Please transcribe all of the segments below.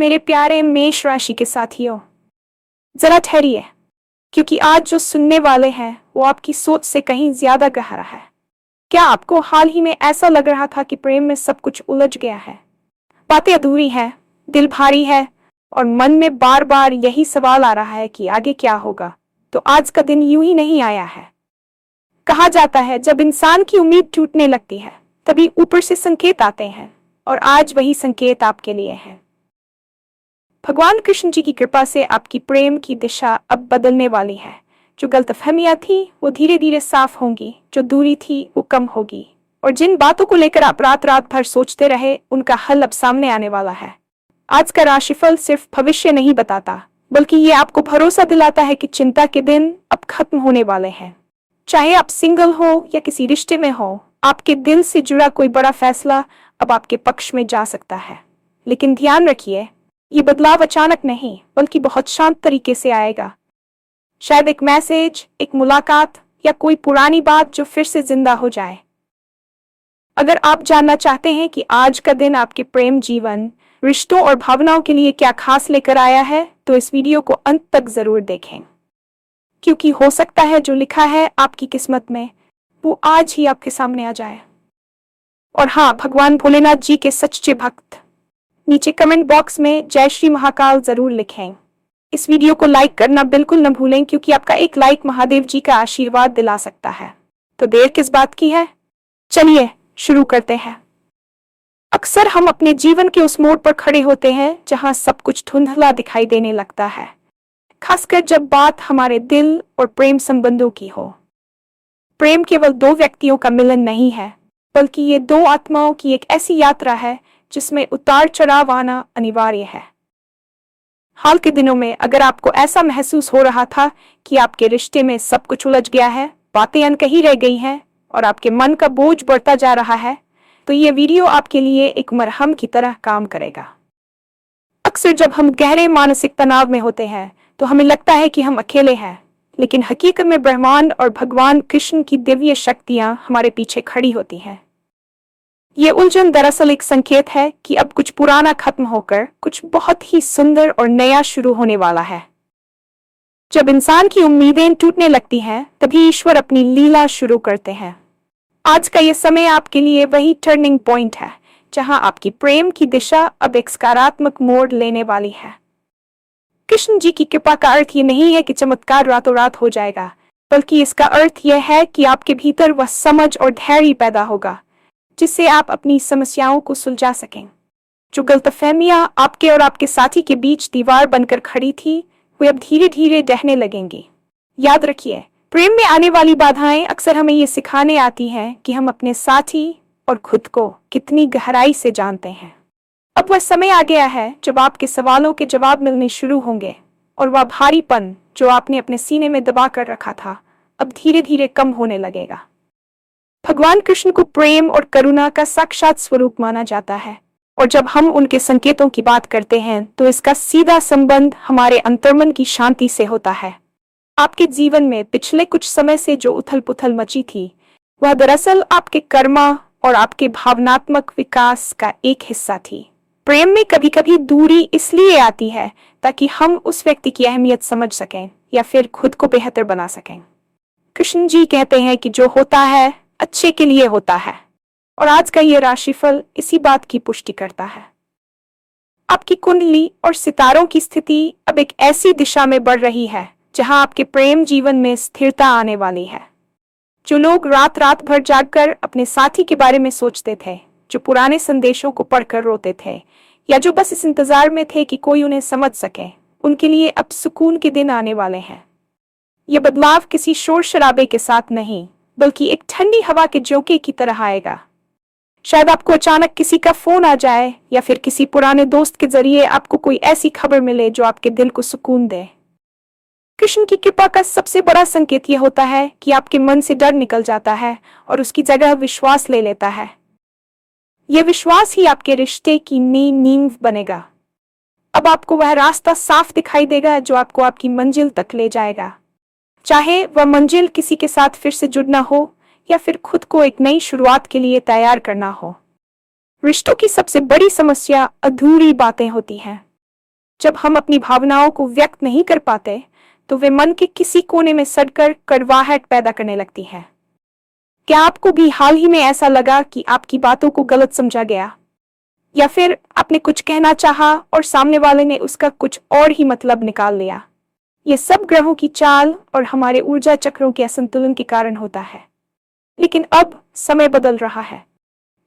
मेरे प्यारे मेष राशि के साथियों, जरा ठहरिए, क्योंकि आज जो सुनने वाले हैं वो आपकी सोच से कहीं ज्यादा गहरा है। क्या आपको हाल ही में ऐसा लग रहा था कि प्रेम में सब कुछ उलझ गया है, बातें अधूरी हैं, दिल भारी है और मन में बार बार यही सवाल आ रहा है कि आगे क्या होगा? तो आज का दिन यूं ही नहीं आया है। कहा जाता है जब इंसान की उम्मीद टूटने लगती है तभी ऊपर से संकेत आते हैं, और आज वही संकेत आपके लिए है। भगवान कृष्ण जी की कृपा से आपकी प्रेम की दिशा अब बदलने वाली है। जो गलतफहमियां थी वो धीरे धीरे साफ होंगी, जो दूरी थी वो कम होगी, और जिन बातों को लेकर आप रात रात भर सोचते रहे उनका हल अब सामने आने वाला है। आज का राशिफल सिर्फ भविष्य नहीं बताता, बल्कि ये आपको भरोसा दिलाता है कि चिंता के दिन अब खत्म होने वाले हैं। चाहे आप सिंगल हो या किसी रिश्ते में हो, आपके दिल से जुड़ा कोई बड़ा फैसला अब आपके पक्ष में जा सकता है। लेकिन ध्यान रखिए, ये बदलाव अचानक नहीं बल्कि बहुत शांत तरीके से आएगा। शायद एक मैसेज, एक मुलाकात या कोई पुरानी बात जो फिर से जिंदा हो जाए। अगर आप जानना चाहते हैं कि आज का दिन आपके प्रेम जीवन, रिश्तों और भावनाओं के लिए क्या खास लेकर आया है, तो इस वीडियो को अंत तक जरूर देखें, क्योंकि हो सकता है जो लिखा है आपकी किस्मत में वो आज ही आपके सामने आ जाए। और हाँ, भगवान भोलेनाथ जी के सच्चे भक्त नीचे कमेंट बॉक्स में जय श्री महाकाल जरूर लिखें। इस वीडियो को लाइक करना बिल्कुल न भूलें, क्योंकि आपका एक लाइक महादेव जी का आशीर्वाद दिला सकता है। तो देर किस बात की है, चलिए शुरू करते हैं। अक्सर हम अपने जीवन के उस मोड़ पर खड़े होते हैं जहां सब कुछ धुंधला दिखाई देने लगता है, खासकर जब बात हमारे दिल और प्रेम संबंधों की हो। प्रेम केवल दो व्यक्तियों का मिलन नहीं है, बल्कि ये दो आत्माओं की एक ऐसी यात्रा है जिसमें उतार चढ़ाव आना अनिवार्य है। हाल के दिनों में अगर आपको ऐसा महसूस हो रहा था कि आपके रिश्ते में सब कुछ उलझ गया है, बातें अनकही रह गई हैं और आपके मन का बोझ बढ़ता जा रहा है, तो ये वीडियो आपके लिए एक मरहम की तरह काम करेगा। अक्सर जब हम गहरे मानसिक तनाव में होते हैं तो हमें लगता है कि हम अकेले हैं, लेकिन हकीकत में ब्रह्मांड और भगवान कृष्ण की दिव्य शक्तियां हमारे पीछे खड़ी होती हैं। ये उलझन दरअसल एक संकेत है कि अब कुछ पुराना खत्म होकर कुछ बहुत ही सुंदर और नया शुरू होने वाला है। जब इंसान की उम्मीदें टूटने लगती हैं, तभी ईश्वर अपनी लीला शुरू करते हैं। आज का ये समय आपके लिए वही टर्निंग पॉइंट है जहां आपकी प्रेम की दिशा अब एक सकारात्मक मोड़ लेने वाली है। कृष्ण जी की कृपा का अर्थ ये नहीं है कि चमत्कार रातों रात हो जाएगा, बल्कि इसका अर्थ यह है कि आपके भीतर वह समझ और धैर्य पैदा होगा जिससे आप अपनी समस्याओं को सुलझा सकें। जो गलतफहमियां आपके और आपके साथी के बीच दीवार बनकर खड़ी थी, वे अब धीरे धीरे ढहने लगेंगी। याद रखिए, प्रेम में आने वाली बाधाएं अक्सर हमें ये सिखाने आती हैं कि हम अपने साथी और खुद को कितनी गहराई से जानते हैं। अब वह समय आ गया है जब आपके सवालों के जवाब मिलने शुरू होंगे, और वह भारीपन जो आपने अपने सीने में दबा कर रखा था अब धीरे धीरे कम होने लगेगा। भगवान कृष्ण को प्रेम और करुणा का साक्षात स्वरूप माना जाता है, और जब हम उनके संकेतों की बात करते हैं तो इसका सीधा संबंध हमारे अंतर्मन की शांति से होता है। आपके जीवन में पिछले कुछ समय से जो उथल पुथल मची थी, वह दरअसल आपके कर्मा और आपके भावनात्मक विकास का एक हिस्सा थी। प्रेम में कभी कभी दूरी इसलिए आती है ताकि हम उस व्यक्ति की अहमियत समझ सकें या फिर खुद को बेहतर बना सकें। कृष्ण जी कहते हैं कि जो होता है अच्छे के लिए होता है, और आज का ये राशिफल इसी बात की पुष्टि करता है। आपकी कुंडली और सितारों की स्थिति अब एक ऐसी दिशा में बढ़ रही है जहां आपके प्रेम जीवन में स्थिरता आने वाली है। जो लोग रात रात भर जागकर अपने साथी के बारे में सोचते थे, जो पुराने संदेशों को पढ़कर रोते थे, या जो बस इस इंतजार में थे कि कोई उन्हें समझ सके, उनके लिए अब सुकून के दिन आने वाले हैं। यह बदलाव किसी शोर शराबे के साथ नहीं, बल्कि एक ठंडी हवा के झोंके की तरह आएगा। शायद आपको अचानक किसी का फोन आ जाए, या फिर किसी पुराने दोस्त के जरिए आपको कोई ऐसी खबर मिले जो आपके दिल को सुकून दे। कृष्ण की कृपा का सबसे बड़ा संकेत यह होता है कि आपके मन से डर निकल जाता है और उसकी जगह विश्वास ले लेता है। यह विश्वास ही आपके रिश्ते की नींव बनेगा। अब आपको वह रास्ता साफ दिखाई देगा जो आपको आपकी मंजिल तक ले जाएगा, चाहे वह मंजिल किसी के साथ फिर से जुड़ना हो या फिर खुद को एक नई शुरुआत के लिए तैयार करना हो। रिश्तों की सबसे बड़ी समस्या अधूरी बातें होती हैं। जब हम अपनी भावनाओं को व्यक्त नहीं कर पाते तो वे मन के किसी कोने में सड़कर कड़वाहट पैदा करने लगती हैं। क्या आपको भी हाल ही में ऐसा लगा कि आपकी बातों को गलत समझा गया, या फिर आपने कुछ कहना चाहा और सामने वाले ने उसका कुछ और ही मतलब निकाल लिया? ये सब ग्रहों की चाल और हमारे ऊर्जा चक्रों के असंतुलन के कारण होता है। लेकिन अब समय बदल रहा है।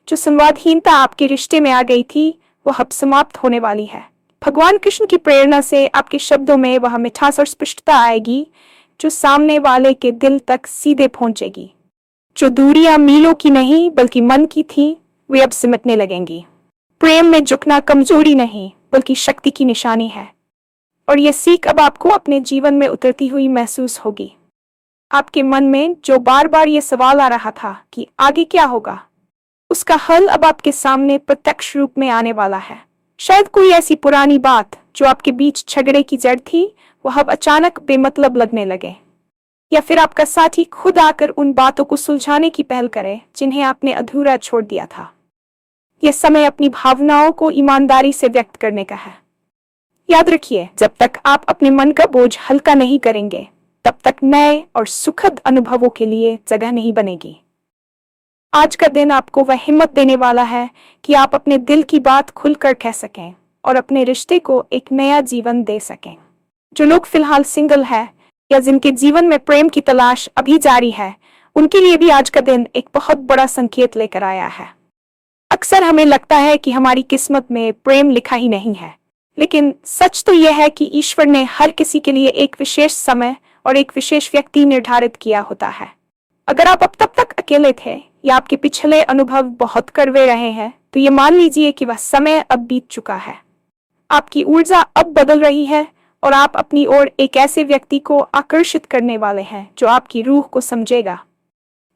जो संवादहीनता आपके रिश्ते में आ गई थी वह अब समाप्त होने वाली है। भगवान कृष्ण की प्रेरणा से आपके शब्दों में वह मिठास और स्पष्टता आएगी जो सामने वाले के दिल तक सीधे पहुंचेगी। जो दूरियां मीलों की नहीं बल्कि मन की थी वे अब सिमटने लगेंगी। प्रेम में झुकना कमजोरी नहीं बल्कि शक्ति की निशानी है, और यह सीख अब आपको अपने जीवन में उतरती हुई महसूस होगी। आपके मन में जो बार बार ये सवाल आ रहा था कि आगे क्या होगा, उसका हल अब आपके सामने प्रत्यक्ष रूप में आने वाला है। शायद कोई ऐसी पुरानी बात जो आपके बीच झगड़े की जड़ थी वह अब अचानक बेमतलब लगने लगे, या फिर आपका साथी खुद आकर उन बातों को सुलझाने की पहल करे जिन्हें आपने अधूरा छोड़ दिया था। यह समय अपनी भावनाओं को ईमानदारी से व्यक्त करने का है। याद रखिए, जब तक आप अपने मन का बोझ हल्का नहीं करेंगे तब तक नए और सुखद अनुभवों के लिए जगह नहीं बनेगी। आज का दिन आपको वह हिम्मत देने वाला है कि आप अपने दिल की बात खुलकर कह सकें और अपने रिश्ते को एक नया जीवन दे सकें। जो लोग फिलहाल सिंगल है या जिनके जीवन में प्रेम की तलाश अभी जारी है, उनके लिए भी आज का दिन एक बहुत बड़ा संकेत लेकर आया है। अक्सर हमें लगता है कि हमारी किस्मत में प्रेम लिखा ही नहीं है, लेकिन सच तो यह है कि ईश्वर ने हर किसी के लिए एक विशेष समय और एक विशेष व्यक्ति निर्धारित किया होता है। अगर आप अब तब तक अकेले थे या आपके पिछले अनुभव बहुत कड़वे रहे हैं, तो ये मान लीजिए कि वह समय अब बीत चुका है। आपकी ऊर्जा अब बदल रही है और आप अपनी ओर एक ऐसे व्यक्ति को आकर्षित करने वाले हैं जो आपकी रूह को समझेगा।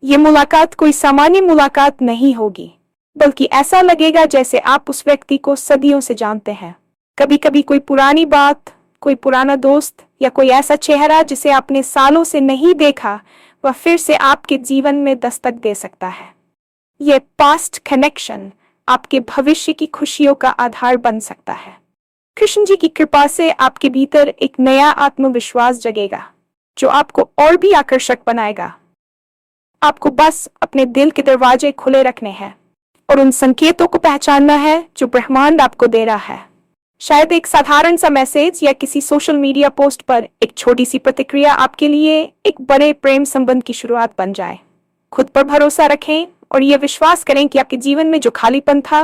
ये मुलाकात कोई सामान्य मुलाकात नहीं होगी, बल्कि ऐसा लगेगा जैसे आप उस व्यक्ति को सदियों से जानते हैं। कभी कभी कोई पुरानी बात, कोई पुराना दोस्त या कोई ऐसा चेहरा जिसे आपने सालों से नहीं देखा, वह फिर से आपके जीवन में दस्तक दे सकता है। यह पास्ट कनेक्शन आपके भविष्य की खुशियों का आधार बन सकता है। कृष्ण जी की कृपा से आपके भीतर एक नया आत्मविश्वास जगेगा जो आपको और भी आकर्षक बनाएगा। आपको बस अपने दिल के दरवाजे खुले रखने हैं और उन संकेतों को पहचानना है जो ब्रह्मांड आपको दे रहा है। शायद एक साधारण सा मैसेज या किसी सोशल मीडिया पोस्ट पर एक छोटी सी प्रतिक्रिया आपके लिए एक बड़े प्रेम संबंध की शुरुआत बन जाए। खुद पर भरोसा रखें और यह विश्वास करें कि आपके जीवन में जो खालीपन था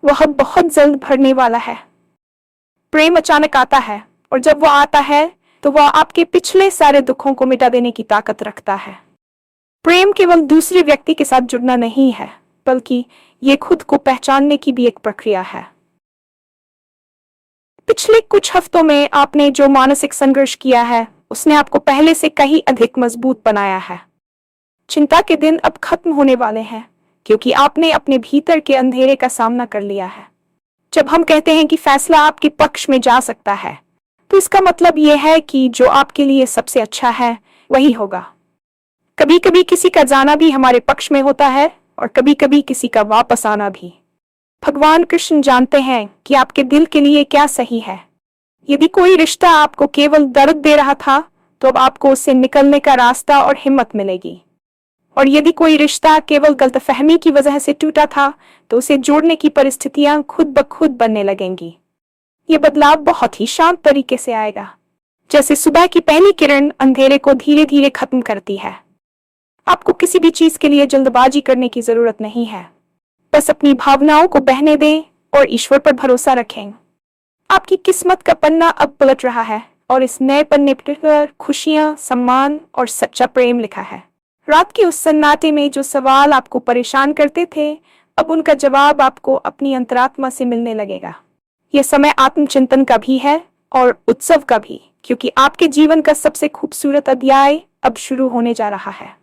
वह बहुत जल्द भरने वाला है। प्रेम अचानक आता है, और जब वह आता है तो वह आपके पिछले सारे दुखों को मिटा देने की ताकत रखता है। प्रेम केवल दूसरे व्यक्ति के साथ जुड़ना नहीं है, बल्कि ये खुद को पहचानने की भी एक प्रक्रिया है। पिछले कुछ हफ्तों में आपने जो मानसिक संघर्ष किया है उसने आपको पहले से कहीं अधिक मजबूत बनाया है। चिंता के दिन अब खत्म होने वाले हैं क्योंकि आपने अपने भीतर के अंधेरे का सामना कर लिया है। जब हम कहते हैं कि फैसला आपके पक्ष में जा सकता है, तो इसका मतलब यह है कि जो आपके लिए सबसे अच्छा है वही होगा। कभी कभी किसी का जाना भी हमारे पक्ष में होता है और कभी कभी किसी का वापस आना भी। भगवान कृष्ण जानते हैं कि आपके दिल के लिए क्या सही है। यदि कोई रिश्ता आपको केवल दर्द दे रहा था, तो अब आपको उससे निकलने का रास्ता और हिम्मत मिलेगी। और यदि कोई रिश्ता केवल गलतफहमी की वजह से टूटा था, तो उसे जोड़ने की परिस्थितियां खुद ब खुद बनने लगेंगी। ये बदलाव बहुत ही शांत तरीके से आएगा, जैसे सुबह की पहली किरण अंधेरे को धीरे धीरे खत्म करती है। आपको किसी भी चीज के लिए जल्दबाजी करने की जरूरत नहीं है। बस अपनी भावनाओं को बहने दें और ईश्वर पर भरोसा रखें। आपकी किस्मत का पन्ना अब पलट रहा है और इस नए पन्ने पर खुशियां, सम्मान और सच्चा प्रेम लिखा है। रात के उस सन्नाटे में जो सवाल आपको परेशान करते थे, अब उनका जवाब आपको अपनी अंतरात्मा से मिलने लगेगा। यह समय आत्मचिंतन का भी है और उत्सव का भी, क्योंकि आपके जीवन का सबसे खूबसूरत अध्याय अब शुरू होने जा रहा है।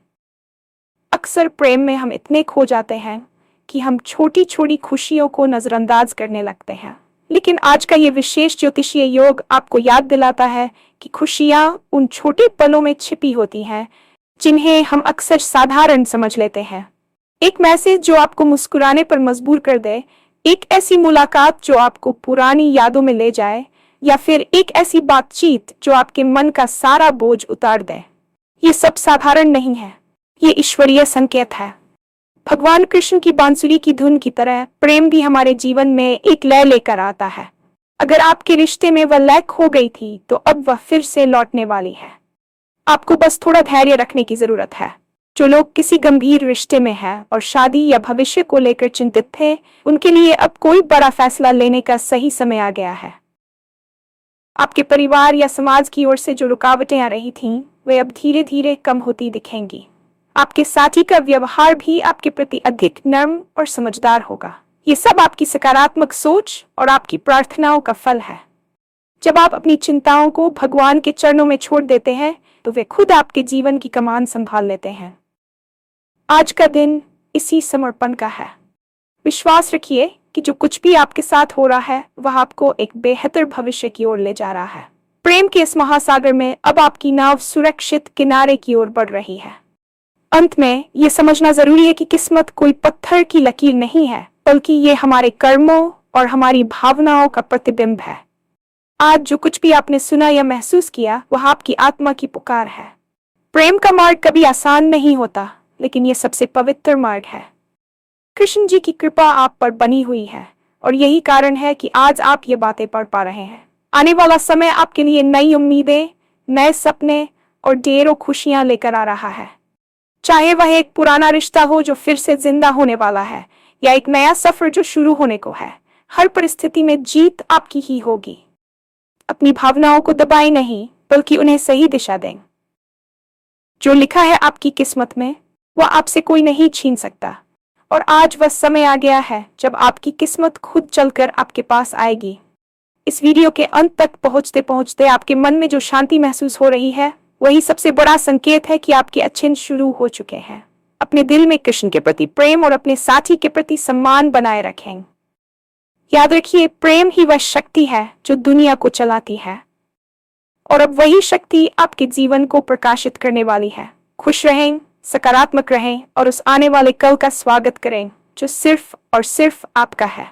अक्सर प्रेम में हम इतने खो जाते हैं कि हम छोटी छोटी खुशियों को नजरअंदाज करने लगते हैं, लेकिन आज का ये विशेष ज्योतिषीय योग आपको याद दिलाता है कि खुशियां उन छोटे पलों में छिपी होती हैं जिन्हें हम अक्सर साधारण समझ लेते हैं। एक मैसेज जो आपको मुस्कुराने पर मजबूर कर दे, एक ऐसी मुलाकात जो आपको पुरानी यादों में ले जाए, या फिर एक ऐसी बातचीत जो आपके मन का सारा बोझ उतार दे। ये सब साधारण नहीं है, ये ईश्वरीय संकेत है। भगवान कृष्ण की बांसुरी की धुन की तरह प्रेम भी हमारे जीवन में एक लय लेकर आता है। अगर आपके रिश्ते में वह लय खो गई थी तो अब वह फिर से लौटने वाली है। आपको बस थोड़ा धैर्य रखने की जरूरत है। जो लोग किसी गंभीर रिश्ते में हैं और शादी या भविष्य को लेकर चिंतित थे, उनके लिए अब कोई बड़ा फैसला लेने का सही समय आ गया है। आपके परिवार या समाज की ओर से जो रुकावटें आ रही थीं, वे अब धीरे धीरे कम होती दिखेंगी। आपके साथी का व्यवहार भी आपके प्रति अधिक नर्म और समझदार होगा। ये सब आपकी सकारात्मक सोच और आपकी प्रार्थनाओं का फल है। जब आप अपनी चिंताओं को भगवान के चरणों में छोड़ देते हैं तो वे खुद आपके जीवन की कमान संभाल लेते हैं। आज का दिन इसी समर्पण का है। विश्वास रखिए कि जो कुछ भी आपके साथ हो रहा है वह आपको एक बेहतर भविष्य की ओर ले जा रहा है। प्रेम के इस महासागर में अब आपकी नाव सुरक्षित किनारे की ओर बढ़ रही है। अंत में ये समझना जरूरी है कि किस्मत कोई पत्थर की लकीर नहीं है, बल्कि ये हमारे कर्मों और हमारी भावनाओं का प्रतिबिंब है। आज जो कुछ भी आपने सुना या महसूस किया वह आपकी आत्मा की पुकार है। प्रेम का मार्ग कभी आसान नहीं होता, लेकिन यह सबसे पवित्र मार्ग है। कृष्ण जी की कृपा आप पर बनी हुई है और यही कारण है कि आज आप ये बातें पढ़ पा रहे हैं। आने वाला समय आपके लिए नई उम्मीदें, नए सपने और ढेरों खुशियां लेकर आ रहा है। चाहे वह एक पुराना रिश्ता हो जो फिर से जिंदा होने वाला है या एक नया सफर जो शुरू होने को है, हर परिस्थिति में जीत आपकी ही होगी। अपनी भावनाओं को दबाएं नहीं, बल्कि उन्हें सही दिशा दें। जो लिखा है आपकी किस्मत में वह आपसे कोई नहीं छीन सकता, और आज वह समय आ गया है जब आपकी किस्मत खुद चलकर आपके पास आएगी। इस वीडियो के अंत तक पहुंचते पहुंचते आपके मन में जो शांति महसूस हो रही है वही सबसे बड़ा संकेत है कि आपके अच्छे दिन शुरू हो चुके हैं। अपने दिल में कृष्ण के प्रति प्रेम और अपने साथी के प्रति सम्मान बनाए रखें। याद रखिए, प्रेम ही वह शक्ति है जो दुनिया को चलाती है, और अब वही शक्ति आपके जीवन को प्रकाशित करने वाली है। खुश रहें, सकारात्मक रहें और उस आने वाले कल का स्वागत करें जो सिर्फ और सिर्फ आपका है।